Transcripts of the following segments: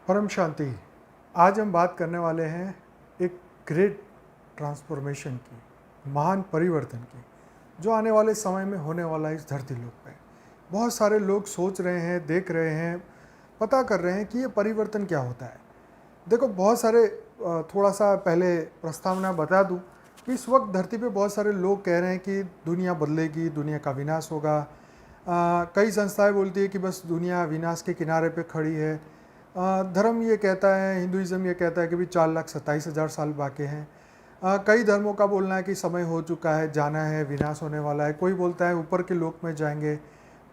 परम शांति। आज हम बात करने वाले हैं एक ग्रेट ट्रांसफॉर्मेशन की, महान परिवर्तन की, जो आने वाले समय में होने वाला है इस धरती लोक पे। बहुत सारे लोग सोच रहे हैं, देख रहे हैं, पता कर रहे हैं कि ये परिवर्तन क्या होता है। देखो, बहुत सारे थोड़ा सा पहले प्रस्तावना बता दूं कि इस वक्त धरती पे बहुत सारे लोग कह रहे हैं कि दुनिया बदलेगी, दुनिया का विनाश होगा। कई संस्थाएं बोलती है कि बस दुनिया विनाश के किनारे पे खड़ी है। धर्म ये कहता है, हिंदुइज्म ये कहता है कि भी 4,27,000 साल बाकी हैं। कई धर्मों का बोलना है कि समय हो चुका है, जाना है, विनाश होने वाला है। कोई बोलता है ऊपर के लोक में जाएंगे,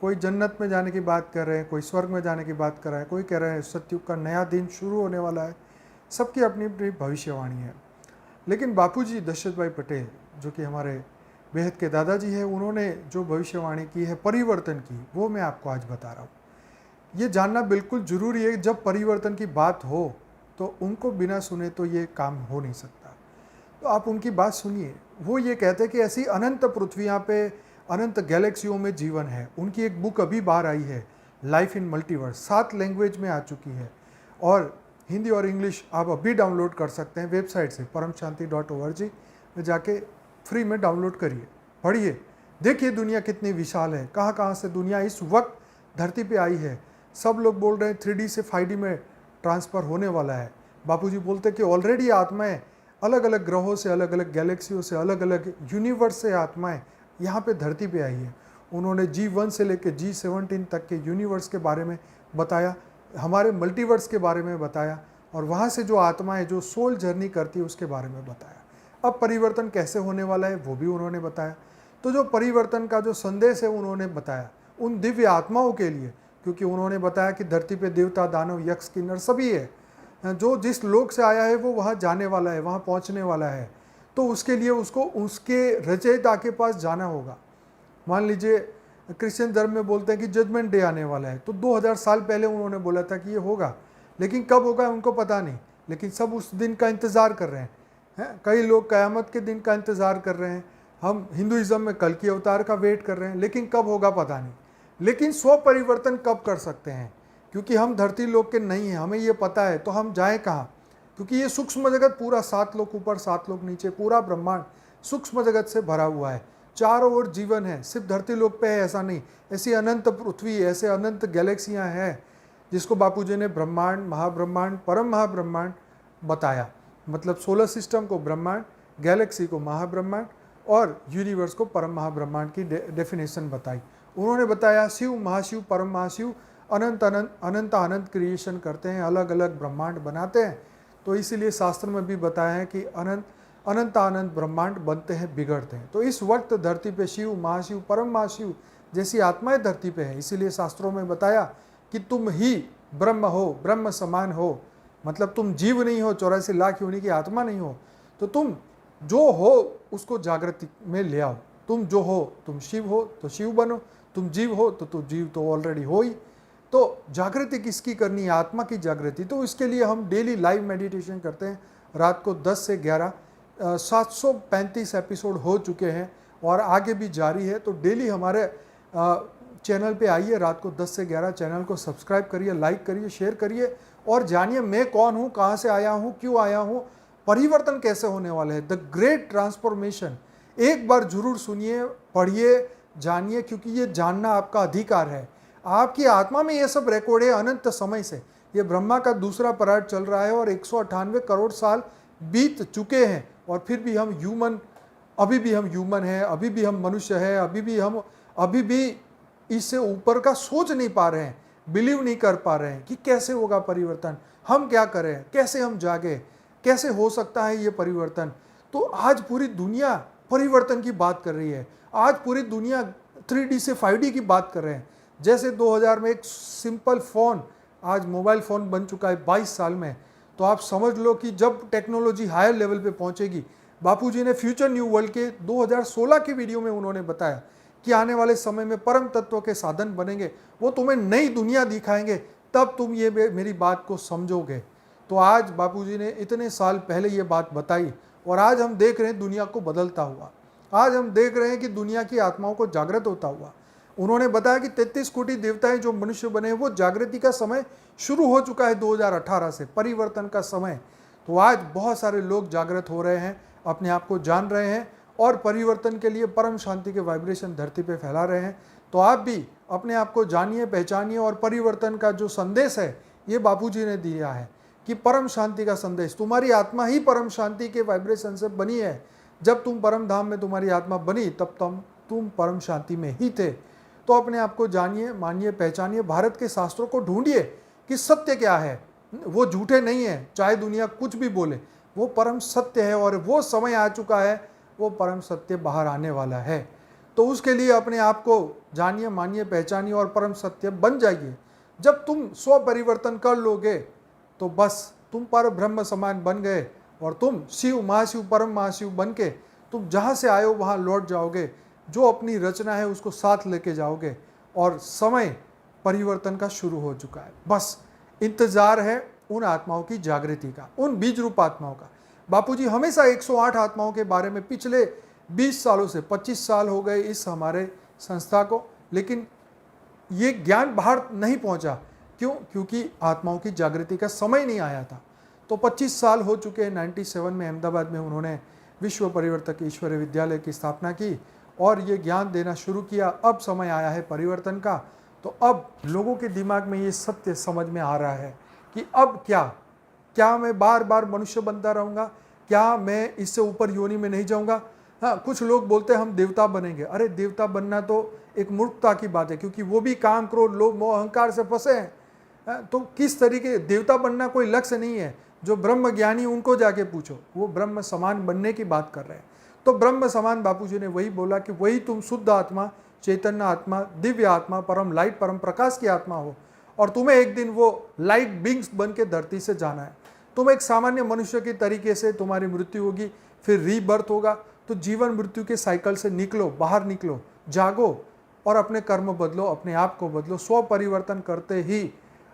कोई जन्नत में जाने की बात कर रहे हैं, कोई स्वर्ग में जाने की बात कर रहा है, कोई कह रहे हैं सतयुग का नया दिन शुरू होने वाला है। सबकी अपनी अपनी भविष्यवाणी है। लेकिन बापूजी दशरथ भाई पटेल, जो कि हमारे बेहद के दादाजी हैं, उन्होंने जो भविष्यवाणी की है परिवर्तन की, वो मैं आपको आज बता रहा हूँ। ये जानना बिल्कुल ज़रूरी है। जब परिवर्तन की बात हो तो उनको बिना सुने तो ये काम हो नहीं सकता। तो आप उनकी बात सुनिए। वो ये कहते हैं कि ऐसी अनंत पृथ्वियाँ पे, अनंत गैलेक्सियों में जीवन है। उनकी एक बुक अभी बाहर आई है, लाइफ इन मल्टीवर्स, 7 लैंग्वेज में आ चुकी है और हिंदी और इंग्लिश आप अभी डाउनलोड कर सकते हैं वेबसाइट से paramshanti.org में जाके फ्री में डाउनलोड करिए, पढ़िए, देखिए दुनिया कितनी विशाल है, कहाँ कहाँ से दुनिया इस वक्त धरती पे आई है। सब लोग बोल रहे हैं 3D से 5D में ट्रांसफ़र होने वाला है। बापूजी बोलते हैं कि ऑलरेडी आत्माएं अलग अलग ग्रहों से, अलग अलग गैलेक्सियों से, अलग अलग यूनिवर्स से आत्माएं यहाँ पे धरती पे आई है। उन्होंने G1 से लेकर G17 तक के यूनिवर्स के बारे में बताया, हमारे मल्टीवर्स के बारे में बताया, और वहाँ से जो आत्माएं जो सोल जर्नी करती है उसके बारे में बताया। अब परिवर्तन कैसे होने वाला है वो भी उन्होंने बताया। तो जो परिवर्तन का जो संदेश है उन्होंने बताया उन दिव्य आत्माओं के लिए, क्योंकि उन्होंने बताया कि धरती पे देवता, दानव, यक्ष, किन्नर सभी है। जो जिस लोक से आया है वो वहाँ जाने वाला है, वहाँ पहुँचने वाला है। तो उसके लिए उसको उसके रचयिता के पास जाना होगा। मान लीजिए क्रिश्चियन धर्म में बोलते हैं कि जजमेंट डे आने वाला है, तो 2000 साल पहले उन्होंने बोला था कि ये होगा, लेकिन कब होगा उनको पता नहीं। लेकिन सब उस दिन का इंतज़ार कर रहे हैं। कई लोग क़यामत के दिन का इंतज़ार कर रहे हैं। हम हिंदुइज्म में कल की अवतार का वेट कर रहे हैं, लेकिन कब होगा पता नहीं। लेकिन स्व परिवर्तन कब कर सकते हैं? क्योंकि हम धरती लोक के नहीं हैं, हमें ये पता है, तो हम जाएं कहाँ? क्योंकि ये सूक्ष्म जगत पूरा 7 लोक ऊपर 7 लोक नीचे, पूरा ब्रह्मांड सूक्ष्म जगत से भरा हुआ है। चारों ओर जीवन है, सिर्फ धरती लोक पे है ऐसा नहीं। ऐसी अनंत पृथ्वी, ऐसे अनंत गैलेक्सियाँ हैं जिसको बापूजी ने ब्रह्मांड, महाब्रह्मांड, परम महाब्रह्मांड बताया। मतलब सोलर सिस्टम को ब्रह्मांड, गैलेक्सी को महाब्रह्मांड और यूनिवर्स को परम महाब्रह्मांड की डेफिनेशन बताई। उन्होंने बताया शिव, महाशिव, परम महाशिव अनंत अनंत अनंत अनंत क्रिएशन करते हैं, अलग अलग ब्रह्मांड बनाते हैं। तो इसीलिए शास्त्र में भी बताया है कि अनंत अनंत अनंत ब्रह्मांड बनते हैं, बिगड़ते हैं। तो इस वक्त धरती पे शिव, महाशिव, परम महाशिव जैसी आत्माएं धरती पे है। इसीलिए शास्त्रों में बताया कि तुम ही ब्रह्म हो, ब्रह्म समान हो। मतलब तुम जीव नहीं हो, 84 लाख योनि की आत्मा नहीं हो, तो तुम जो हो उसको जागृति में ले आओ। तुम जो हो, तुम शिव हो तो शिव बनो, तुम जीव हो तो तुम जीव तो ऑलरेडी हो ही। तो जागृति किसकी करनी है? आत्मा की जागृति। तो इसके लिए हम डेली लाइव मेडिटेशन करते हैं रात को 10 से 11। 735 एपिसोड हो चुके हैं और आगे भी जारी है। तो डेली हमारे चैनल पे आइए, रात को 10 से 11 चैनल को सब्सक्राइब करिए, लाइक करिए, शेयर करिए और जानिए मैं कौन हूँ, कहाँ से आया हूँ, क्यों आया हूँ, परिवर्तन कैसे होने वाले है, द ग्रेट ट्रांसफॉर्मेशन। एक बार जरूर सुनिए, पढ़िए, जानिए, क्योंकि ये जानना आपका अधिकार है। आपकी आत्मा में ये सब रिकॉर्ड है अनंत समय से। ये ब्रह्मा का दूसरा पराग चल रहा है और 198 करोड़ साल बीत चुके हैं और फिर भी हम ह्यूमन, अभी भी हम ह्यूमन हैं, अभी भी हम मनुष्य हैं, अभी भी इससे ऊपर का सोच नहीं पा रहे हैं, बिलीव नहीं कर पा रहे हैं कि कैसे होगा परिवर्तन, हम क्या करें, कैसे हम जागे, कैसे हो सकता है ये परिवर्तन। तो आज पूरी दुनिया परिवर्तन की बात कर रही है। आज पूरी दुनिया 3D से 5D की बात कर रहे हैं। जैसे 2000 में एक सिंपल फ़ोन आज मोबाइल फ़ोन बन चुका है 22 साल में। तो आप समझ लो कि जब टेक्नोलॉजी हायर लेवल पे पहुंचेगी। बापूजी ने फ्यूचर न्यू वर्ल्ड के 2016 की वीडियो में उन्होंने बताया कि आने वाले समय में परम तत्व के साधन बनेंगे, वो तुम्हें नई दुनिया दिखाएंगे, तब तुम ये मेरी बात को समझोगे। तो आज बापूजी ने इतने साल पहले ये बात बताई और आज हम देख रहे हैं दुनिया को बदलता हुआ। आज हम देख रहे हैं कि दुनिया की आत्माओं को जागृत होता हुआ। उन्होंने बताया कि 33 कोटि देवताएं जो मनुष्य बने हैं, वो जागृति का समय शुरू हो चुका है 2018 से, परिवर्तन का समय। तो आज बहुत सारे लोग जागृत हो रहे हैं, अपने आप को जान रहे हैं और परिवर्तन के लिए परम शांति के वाइब्रेशन धरती पे फैला रहे हैं। तो आप भी अपने आप को जानिए, पहचानिए और परिवर्तन का जो संदेश है ये बापूजी ने दिया है कि परम शांति का संदेश, तुम्हारी आत्मा ही परम शांति के वाइब्रेशन से बनी है। जब तुम परम धाम में तुम्हारी आत्मा बनी तब तुम परम शांति में ही थे। तो अपने आप को जानिए, मानिए, पहचानिए, भारत के शास्त्रों को ढूंढिए कि सत्य क्या है। वो झूठे नहीं है, चाहे दुनिया कुछ भी बोले, वो परम सत्य है और वो समय आ चुका है, वो परम सत्य बाहर आने वाला है। तो उसके लिए अपने आप को जानिए, मानिए, पहचानिए और परम सत्य बन जाइए। जब तुम स्व परिवर्तन कर लोगे तो बस तुम पर ब्रह्म समान बन गए और तुम शिव, महाशिव, परम महाशिव बन के तुम जहाँ से आए हो वहाँ लौट जाओगे। जो अपनी रचना है उसको साथ लेके जाओगे और समय परिवर्तन का शुरू हो चुका है। बस इंतजार है उन आत्माओं की जागृति का, उन बीज रूप आत्माओं का। बापूजी हमेशा 108 आत्माओं के बारे में पिछले 20 सालों से, 25 साल हो गए इस हमारे संस्था को, लेकिन ये ज्ञान बाहर नहीं पहुंचा। क्यों? क्योंकि आत्माओं की जागृति का समय नहीं आया था। तो 25 साल हो चुके हैं। 97 में अहमदाबाद में उन्होंने विश्व परिवर्तक ईश्वरीय विद्यालय की स्थापना की और ये ज्ञान देना शुरू किया। अब समय आया है परिवर्तन का। तो अब लोगों के दिमाग में ये सत्य समझ में आ रहा है कि अब क्या मैं बार बार मनुष्य बनता रहूँगा? क्या मैं इससे ऊपर योनि में नहीं जाऊँगा? हाँ, कुछ लोग बोलते हैं हम देवता बनेंगे। अरे देवता बनना तो एक मूर्खता की बात है, क्योंकि वो भी काम, क्रोध, लोभ, मोह, अहंकार से फंसे हैं। तो किस तरीके देवता बनना कोई लक्ष्य नहीं है। जो ब्रह्म ज्ञानी उनको जाके पूछो, वो ब्रह्म समान बनने की बात कर रहे हैं। तो ब्रह्म समान बापूजी ने वही बोला कि वही तुम शुद्ध आत्मा, चैतन्य आत्मा, दिव्य आत्मा, परम लाइट, परम प्रकाश की आत्मा हो और तुम्हें एक दिन वो लाइट बींग्स बन के धरती से जाना है। तुम एक सामान्य मनुष्य के तरीके से तुम्हारी मृत्यु होगी, फिर रीबर्थ होगा। तो जीवन मृत्यु के साइकिल से निकलो, बाहर निकलो, जागो और अपने कर्म बदलो, अपने आप को बदलो। स्व परिवर्तन करते ही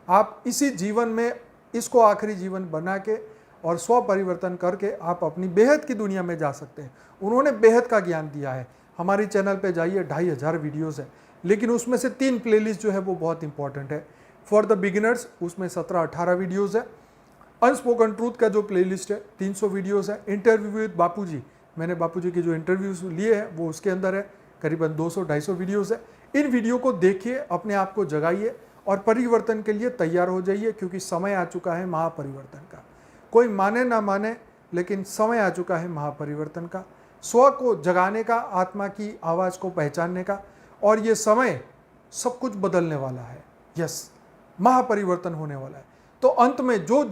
आप इसी जीवन में इसको आखिरी जीवन बना के और स्व परिवर्तन करके आप अपनी बेहद की दुनिया में जा सकते हैं। उन्होंने बेहद का ज्ञान दिया है। हमारी चैनल पे जाइए, 2500 वीडियोस है, लेकिन उसमें से 3 प्लेलिस्ट जो है वो बहुत इंपॉर्टेंट है। फॉर द बिगिनर्स उसमें 17-18 वीडियोज़ है। अनस्पोकन ट्रूथ का जो प्लेलिस्ट है 300 वीडियोज़ है। इंटरव्यू विद बापूजी, मैंने बापूजी के जो इंटरव्यूज लिए हैं वो उसके अंदर है, करीबन 200-250 वीडियोज़ है। इन वीडियो को देखिए, अपने आप को जगाइए और परिवर्तन के लिए तैयार हो जाइए, क्योंकि समय आ चुका है महापरिवर्तन का। कोई माने ना माने, लेकिन समय आ चुका है महापरिवर्तन का, स्व को जगाने का, आत्मा की आवाज़ को पहचानने का। और ये समय सब कुछ बदलने वाला है। यस, महापरिवर्तन होने वाला है। तो अंत में जो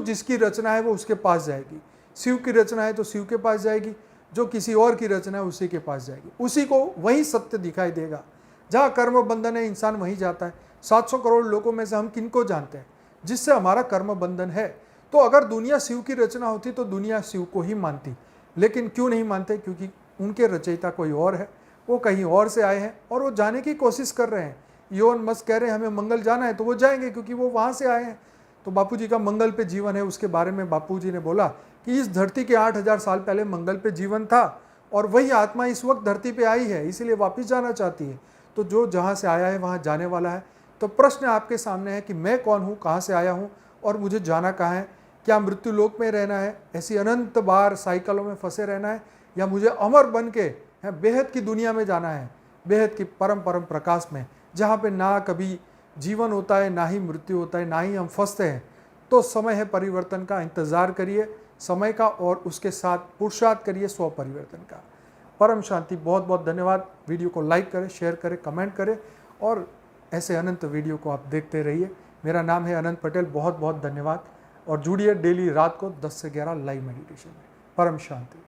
जिसकी रचना है वो उसके पास जाएगी। शिव की रचना है तो शिव के पास जाएगी, जो किसी और की रचना है उसी के पास जाएगी। उसी को वही सत्य दिखाई देगा। जहाँ कर्म बंधन है इंसान वहीं जाता है। 700 करोड़ लोगों में से हम किनको जानते हैं जिससे हमारा कर्म बंधन है? तो अगर दुनिया शिव की रचना होती तो दुनिया शिव को ही मानती, लेकिन क्यों नहीं मानते? क्योंकि उनके रचयिता कोई और है, वो कहीं और से आए हैं और वो जाने की कोशिश कर रहे हैं। इलोन मस्क कह रहे हैं हमें मंगल जाना है, तो वो जाएंगे क्योंकि वो वहाँ से आए हैं। तो बापूजी का मंगल पे जीवन है, उसके बारे में बापूजी ने बोला कि इस धरती के 8000 साल पहले मंगल पे जीवन था और वही आत्मा इस वक्त धरती पे आई है, इसीलिए वापस जाना चाहती है। तो जो जहाँ से आया है वहाँ जाने वाला है। तो प्रश्न आपके सामने है कि मैं कौन हूँ, कहाँ से आया हूँ और मुझे जाना कहाँ है? क्या मृत्यु लोक में रहना है, ऐसी अनंत बार साइकिलों में फंसे रहना है, या मुझे अमर बन के बेहद की दुनिया में जाना है, बेहद की परम प्रकाश में, जहाँ पे ना कभी जीवन होता है, ना ही मृत्यु होता है, ना ही हम फंसते हैं? तो समय है परिवर्तन का। इंतज़ार करिए समय का और उसके साथ पुरुषार्थ करिए स्व परिवर्तन का। परम शांति। बहुत बहुत धन्यवाद। वीडियो को लाइक करें, शेयर करें, कमेंट करें और ऐसे अनंत वीडियो को आप देखते रहिए। मेरा नाम है अनंत पटेल। बहुत बहुत धन्यवाद और जुड़िए डेली रात को 10 से 11 लाइव मेडिटेशन में। परम शांति।